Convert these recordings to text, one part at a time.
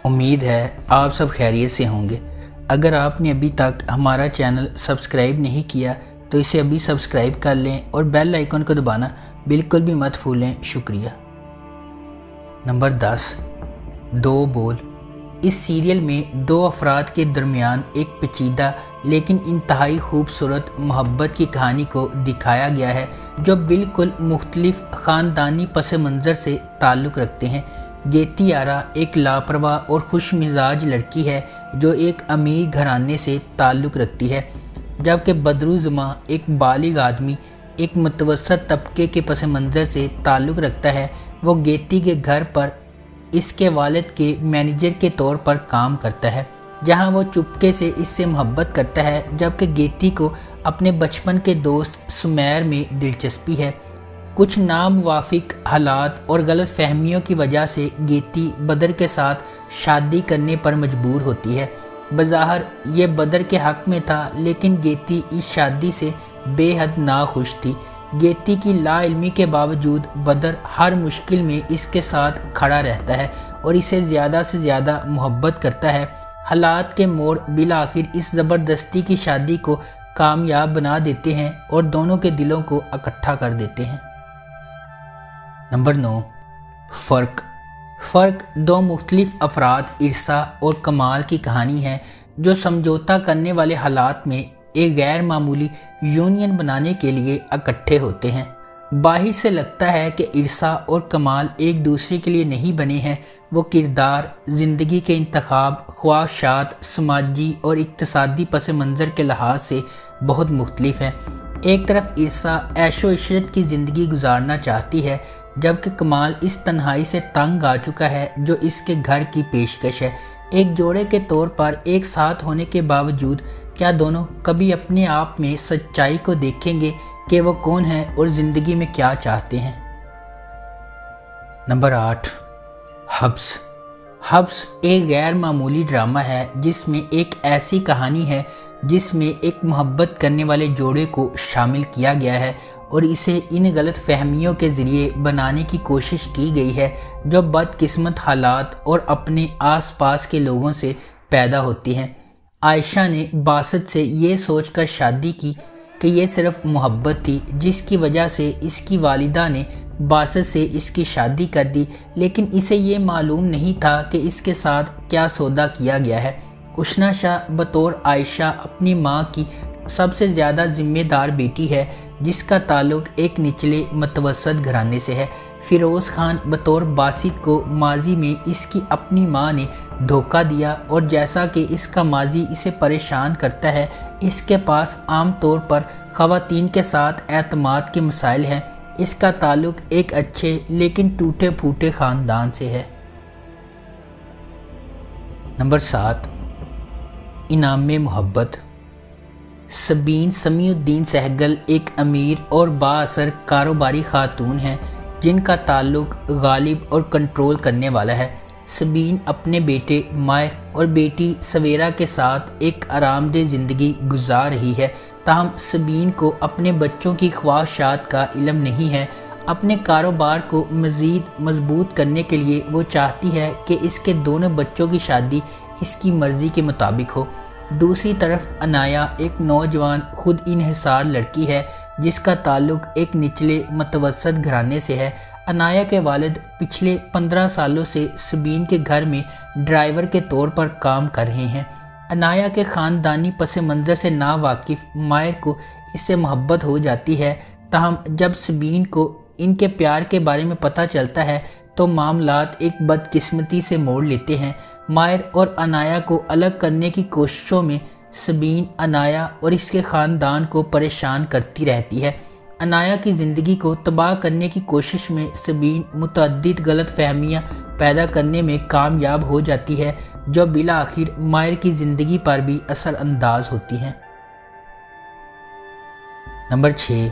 امید ہے آپ سب خیریت سے ہوں گے۔ اگر آپ نے ابھی تک ہمارا چینل سبسکرائب نہیں کیا تو اسے ابھی سبسکرائب کر لیں اور بیل آئیکن کو دبانا بالکل بھی مت بھولیں۔ شکریہ۔ نمبر 10، دو بول۔ اس سیریل میں دو افراد کے درمیان ایک پیچیدہ لیکن انتہائی خوبصورت محبت کی کہانی کو دکھایا گیا ہے جو بالکل مختلف خاندانی پس منظر سے تعلق رکھتے ہیں۔ گیتی آرا ایک لاپرواہ اور خوش مزاج لڑکی ہے جو ایک امیر گھرانے سے تعلق رکھتی ہے، جبکہ بدرو زماں ایک بالغ آدمی ایک متوسط طبقے کے پس منظر سے تعلق رکھتا ہے۔ وہ گیتی کے گھر پر اس کے والد کے مینیجر کے طور پر کام کرتا ہے، جہاں وہ چپکے سے اس سے محبت کرتا ہے، جبکہ گیتی کو اپنے بچپن کے دوست سمیر میں دلچسپی ہے۔ کچھ ناموافق حالات اور غلط فہمیوں کی وجہ سے گیتی بدر کے ساتھ شادی کرنے پر مجبور ہوتی ہے۔ بظاہر یہ بدر کے حق میں تھا، لیکن گیتی اس شادی سے بے حد ناخوش تھی۔ گیتی کی لا علمی کے باوجود بدر ہر مشکل میں اس کے ساتھ کھڑا رہتا ہے اور اسے زیادہ سے زیادہ محبت کرتا ہے۔ حالات کے موڑ بالآخر اس زبردستی کی شادی کو کامیاب بنا دیتے ہیں اور دونوں کے دلوں کو اکٹھا کر دیتے ہیں۔ نمبر 9، فرق دو مختلف افراد ارسا اور کمال کی کہانی ہے جو سمجھوتہ کرنے والے حالات میں ایک غیر معمولی یونین بنانے کے لیے اکٹھے ہوتے ہیں۔ باہر سے لگتا ہے کہ ارسا اور کمال ایک دوسرے کے لیے نہیں بنے ہیں۔ وہ کردار، زندگی کے انتخاب، خواہشات، سماجی اور اقتصادی پس منظر کے لحاظ سے بہت مختلف ہیں۔ ایک طرف ارسا عیش و عشرت کی زندگی گزارنا چاہتی ہے، جبکہ کمال اس تنہائی سے تنگ آ چکا ہے جو اس کے گھر کی پیشکش ہے۔ ایک جوڑے کے طور پر ایک ساتھ ہونے کے باوجود کیا دونوں کبھی اپنے آپ میں سچائی کو دیکھیں گے کہ وہ کون ہیں اور زندگی میں کیا چاہتے ہیں؟ نمبر 8، حبس ایک غیر معمولی ڈرامہ ہے جس میں ایک ایسی کہانی ہے جس میں ایک محبت کرنے والے جوڑے کو شامل کیا گیا ہے اور اسے ان غلط فہمیوں کے ذریعے بنانے کی کوشش کی گئی ہے جو بدقسمت حالات اور اپنے آس پاس کے لوگوں سے پیدا ہوتی ہیں۔ عائشہ نے باسط سے یہ سوچ کر شادی کی کہ یہ صرف محبت تھی، جس کی وجہ سے اس کی والدہ نے باسط سے اس کی شادی کر دی، لیکن اسے یہ معلوم نہیں تھا کہ اس کے ساتھ کیا سودا کیا گیا ہے۔ اشنا شاہ بطور عائشہ اپنی ماں کی سب سے زیادہ ذمہ دار بیٹی ہے، جس کا تعلق ایک نچلے متوسط گھرانے سے ہے۔ فیروز خان بطور باسط کو ماضی میں اس کی اپنی ماں نے دھوکہ دیا، اور جیسا کہ اس کا ماضی اسے پریشان کرتا ہے، اس کے پاس عام طور پر خواتین کے ساتھ اعتماد کے مسائل ہیں۔ اس کا تعلق ایک اچھے لیکن ٹوٹے پھوٹے خاندان سے ہے۔ نمبر 7، انعام محبت۔ سبین سمیع الدین سہگل ایک امیر اور بااثر کاروباری خاتون ہیں جن کا تعلق غالب اور کنٹرول کرنے والا ہے۔ سبین اپنے بیٹے ماہر اور بیٹی سویرا کے ساتھ ایک آرام دہ زندگی گزار رہی ہے، تاہم سبین کو اپنے بچوں کی خواہشات کا علم نہیں ہے۔ اپنے کاروبار کو مزید مضبوط کرنے کے لیے وہ چاہتی ہے کہ اس کے دونوں بچوں کی شادی اس کی مرضی کے مطابق ہو۔ دوسری طرف انایا ایک نوجوان خود انحصار لڑکی ہے جس کا تعلق ایک نچلے متوسط گھرانے سے ہے۔ انایا کے والد پچھلے 15 سالوں سے سبین کے گھر میں ڈرائیور کے طور پر کام کر رہے ہیں۔ انایا کے خاندانی پس منظر سے ناواقف ماہر کو اس سے محبت ہو جاتی ہے، تاہم جب سبین کو ان کے پیار کے بارے میں پتہ چلتا ہے تو معاملات ایک بدقسمتی سے موڑ لیتے ہیں۔ ماہر اور انایا کو الگ کرنے کی کوششوں میں سبین انایا اور اس کے خاندان کو پریشان کرتی رہتی ہے۔ انایا کی زندگی کو تباہ کرنے کی کوشش میں سبین متعدد غلط فہمیاں پیدا کرنے میں کامیاب ہو جاتی ہے جو بالآخر ماہر کی زندگی پر بھی اثر انداز ہوتی ہیں۔ نمبر 6،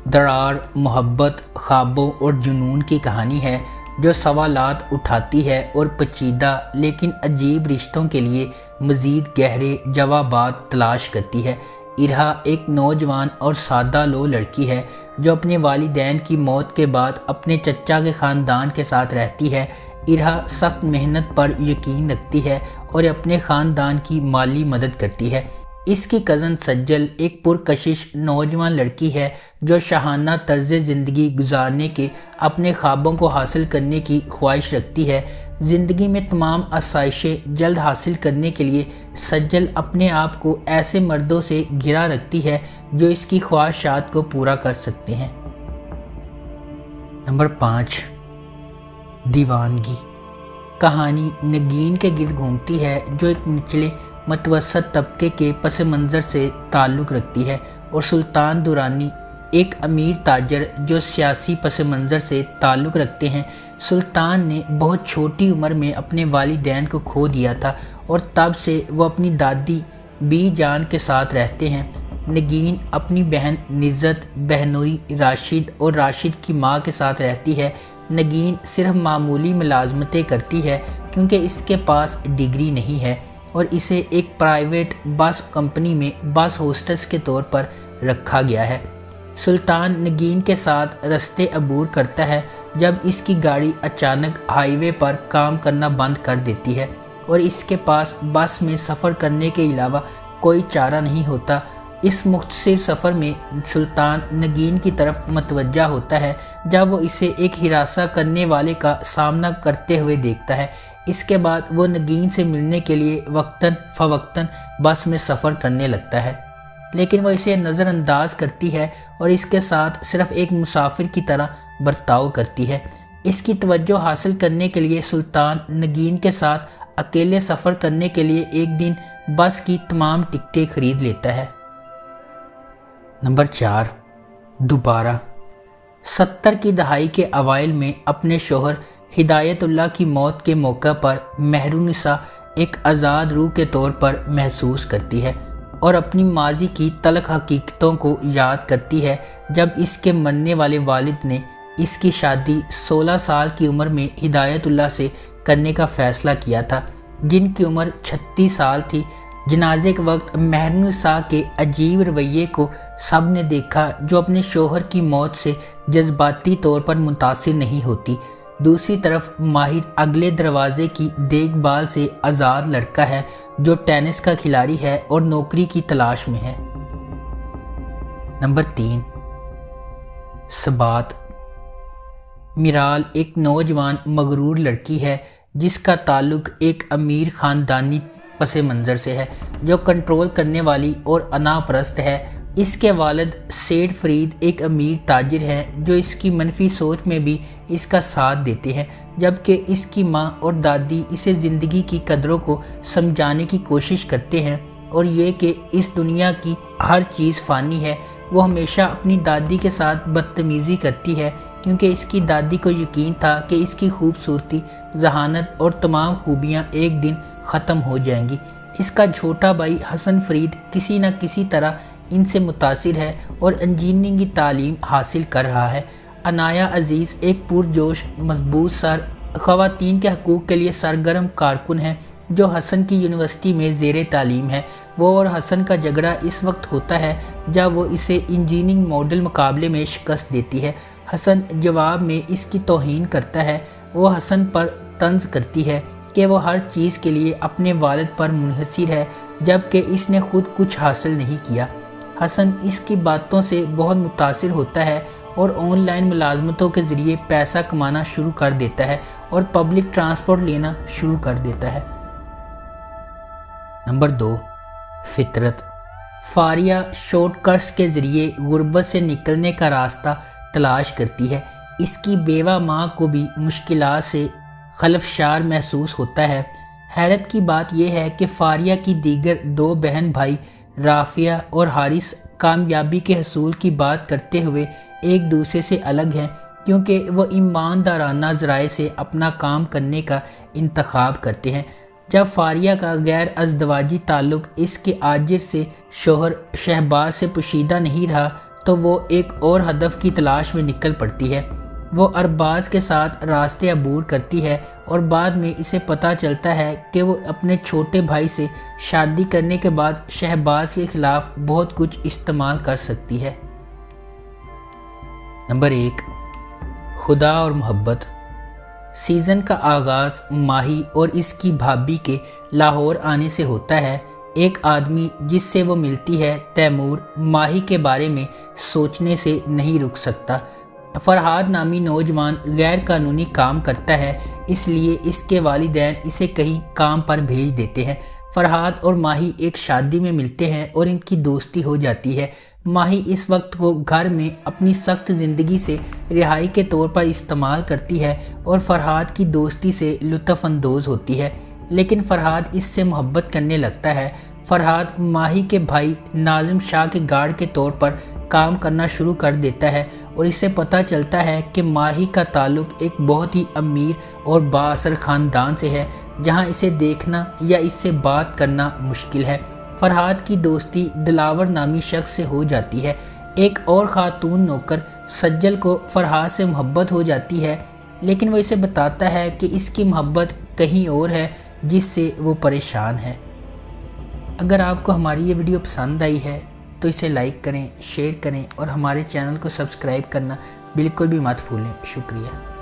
دراڑ محبت، خوابوں اور جنون کی کہانی ہے جو سوالات اٹھاتی ہے اور پیچیدہ لیکن عجیب رشتوں کے لیے مزید گہرے جوابات تلاش کرتی ہے۔ ارہا ایک نوجوان اور سادہ لو لڑکی ہے جو اپنے والدین کی موت کے بعد اپنے چچا کے خاندان کے ساتھ رہتی ہے۔ ارہا سخت محنت پر یقین رکھتی ہے اور اپنے خاندان کی مالی مدد کرتی ہے۔ اس کی کزن سجل ایک پرکشش نوجوان لڑکی ہے جو شاہانہ طرز زندگی گزارنے کے اپنے خوابوں کو حاصل کرنے کی خواہش رکھتی ہے۔ زندگی میں تمام آسائشیں جلد حاصل کرنے کے لیے سجل اپنے آپ کو ایسے مردوں سے گھرا رکھتی ہے جو اس کی خواہشات کو پورا کر سکتے ہیں۔ نمبر 5، دیوانگی۔ کہانی نگین کے گرد گھومتی ہے جو ایک نچلے متوسط طبقے کے پس منظر سے تعلق رکھتی ہے، اور سلطان درانی ایک امیر تاجر جو سیاسی پس منظر سے تعلق رکھتے ہیں۔ سلطان نے بہت چھوٹی عمر میں اپنے والدین کو کھو دیا تھا اور تب سے وہ اپنی دادی بی جان کے ساتھ رہتے ہیں۔ نگین اپنی بہن نزت، بہنوئی راشد اور راشد کی ماں کے ساتھ رہتی ہے۔ نگین صرف معمولی ملازمتیں کرتی ہے کیونکہ اس کے پاس ڈگری نہیں ہے اور اسے ایک پرائیویٹ بس کمپنی میں بس ہوسٹس کے طور پر رکھا گیا ہے۔ سلطان نگین کے ساتھ رستے عبور کرتا ہے جب اس کی گاڑی اچانک ہائی وے پر کام کرنا بند کر دیتی ہے اور اس کے پاس بس میں سفر کرنے کے علاوہ کوئی چارہ نہیں ہوتا۔ اس مختصر سفر میں سلطان نگین کی طرف متوجہ ہوتا ہے جب وہ اسے ایک ہراساں کرنے والے کا سامنا کرتے ہوئے دیکھتا ہے۔ اس کے بعد وہ نگین سے ملنے کے لیے وقتاً فوقتاً بس میں سفر کرنے لگتا ہے، لیکن وہ اسے نظر انداز کرتی ہے اور اس کے ساتھ صرف ایک مسافر کی طرح برتاؤ کرتی ہے۔ اس کی توجہ حاصل کرنے کے لیے سلطان نگین کے ساتھ اکیلے سفر کرنے کے لیے ایک دن بس کی تمام ٹکٹیں خرید لیتا ہے۔ نمبر 4، دوبارہ۔ 70 کی دہائی کے اوائل میں اپنے شوہر ہدایت اللہ کی موت کے موقع پر مہرونسا ایک آزاد روح کے طور پر محسوس کرتی ہے اور اپنی ماضی کی تلخ حقیقتوں کو یاد کرتی ہے جب اس کے مرنے والے والد نے اس کی شادی 16 سال کی عمر میں ہدایت اللہ سے کرنے کا فیصلہ کیا تھا، جن کی عمر 36 سال تھی۔ جنازے کے وقت مہرونسا کے عجیب رویے کو سب نے دیکھا، جو اپنے شوہر کی موت سے جذباتی طور پر متاثر نہیں ہوتی۔ دوسری طرف ماہر اگلے دروازے کی دیکھ بھال سے آزاد لڑکا ہے جو ٹینس کا کھلاڑی ہے اور نوکری کی تلاش میں ہے۔ نمبر 3، ثبات۔ میرال ایک نوجوان مغرور لڑکی ہے جس کا تعلق ایک امیر خاندانی پس منظر سے ہے جو کنٹرول کرنے والی اور انا پرست ہے۔ اس کے والد سیڈ فرید ایک امیر تاجر ہیں جو اس کی منفی سوچ میں بھی اس کا ساتھ دیتے ہیں، جبکہ اس کی ماں اور دادی اسے زندگی کی قدروں کو سمجھانے کی کوشش کرتے ہیں اور یہ کہ اس دنیا کی ہر چیز فانی ہے۔ وہ ہمیشہ اپنی دادی کے ساتھ بدتمیزی کرتی ہے کیونکہ اس کی دادی کو یقین تھا کہ اس کی خوبصورتی، ذہانت اور تمام خوبیاں ایک دن ختم ہو جائیں گی۔ اس کا چھوٹا بھائی حسن فرید کسی نہ کسی طرح ان سے متاثر ہے اور انجینئرنگ کی تعلیم حاصل کر رہا ہے۔ عنایا عزیز ایک پرجوش، مضبوط سر، خواتین کے حقوق کے لیے سرگرم کارکن ہے جو حسن کی یونیورسٹی میں زیر تعلیم ہے۔ وہ اور حسن کا جھگڑا اس وقت ہوتا ہے جب وہ اسے انجینئرنگ ماڈل مقابلے میں شکست دیتی ہے۔ حسن جواب میں اس کی توہین کرتا ہے۔ وہ حسن پر طنز کرتی ہے کہ وہ ہر چیز کے لیے اپنے والد پر منحصر ہے جبکہ اس نے خود کچھ حاصل نہیں کیا۔ حسن اس کی باتوں سے بہت متاثر ہوتا ہے اور آن لائن ملازمتوں کے ذریعے پیسہ کمانا شروع کر دیتا ہے اور پبلک ٹرانسپورٹ لینا شروع کر دیتا ہے۔ نمبر 2، فطرت۔ فاریہ شارٹ کٹس کے ذریعے غربت سے نکلنے کا راستہ تلاش کرتی ہے۔ اس کی بیوہ ماں کو بھی مشکلات سے خلفشار محسوس ہوتا ہے۔ حیرت کی بات یہ ہے کہ فاریہ کی دیگر 2 بہن بھائی رافیہ اور حارث کامیابی کے حصول کی بات کرتے ہوئے ایک دوسرے سے الگ ہیں کیونکہ وہ ایماندارانہ ذرائع سے اپنا کام کرنے کا انتخاب کرتے ہیں۔ جب فاریہ کا غیر ازدواجی تعلق اس کے آجر سے شوہر شہباز سے پوشیدہ نہیں رہا تو وہ ایک اور ہدف کی تلاش میں نکل پڑتی ہے۔ وہ ارباز کے ساتھ راستے عبور کرتی ہے اور بعد میں اسے پتہ چلتا ہے کہ وہ اپنے چھوٹے بھائی سے شادی کرنے کے بعد شہباز کے خلاف بہت کچھ استعمال کر سکتی ہے۔ نمبر 1، خدا اور محبت۔ سیزن کا آغاز ماہی اور اس کی بھابھی کے لاہور آنے سے ہوتا ہے۔ ایک آدمی جس سے وہ ملتی ہے تیمور ماہی کے بارے میں سوچنے سے نہیں رک سکتا۔ فرحاد نامی نوجوان غیر قانونی کام کرتا ہے، اس لیے اس کے والدین اسے کہیں کام پر بھیج دیتے ہیں۔ فرحاد اور ماہی ایک شادی میں ملتے ہیں اور ان کی دوستی ہو جاتی ہے۔ ماہی اس وقت کو گھر میں اپنی سخت زندگی سے رہائی کے طور پر استعمال کرتی ہے اور فرحاد کی دوستی سے لطف اندوز ہوتی ہے، لیکن فرحاد اس سے محبت کرنے لگتا ہے۔ فرحاد ماہی کے بھائی ناظم شاہ کے گارڈ کے طور پر کام کرنا شروع کر دیتا ہے اور اسے پتہ چلتا ہے کہ ماہی کا تعلق ایک بہت ہی امیر اور بااثر خاندان سے ہے جہاں اسے دیکھنا یا اس سے بات کرنا مشکل ہے۔ فرحاد کی دوستی دلاور نامی شخص سے ہو جاتی ہے۔ ایک اور خاتون نوکر سجل کو فرحاد سے محبت ہو جاتی ہے، لیکن وہ اسے بتاتا ہے کہ اس کی محبت کہیں اور ہے جس سے وہ پریشان ہے۔ اگر آپ کو ہماری یہ ویڈیو پسند آئی ہے تو اسے لائک کریں، شیئر کریں اور ہمارے چینل کو سبسکرائب کرنا بالکل بھی مت بھولیں۔ شکریہ۔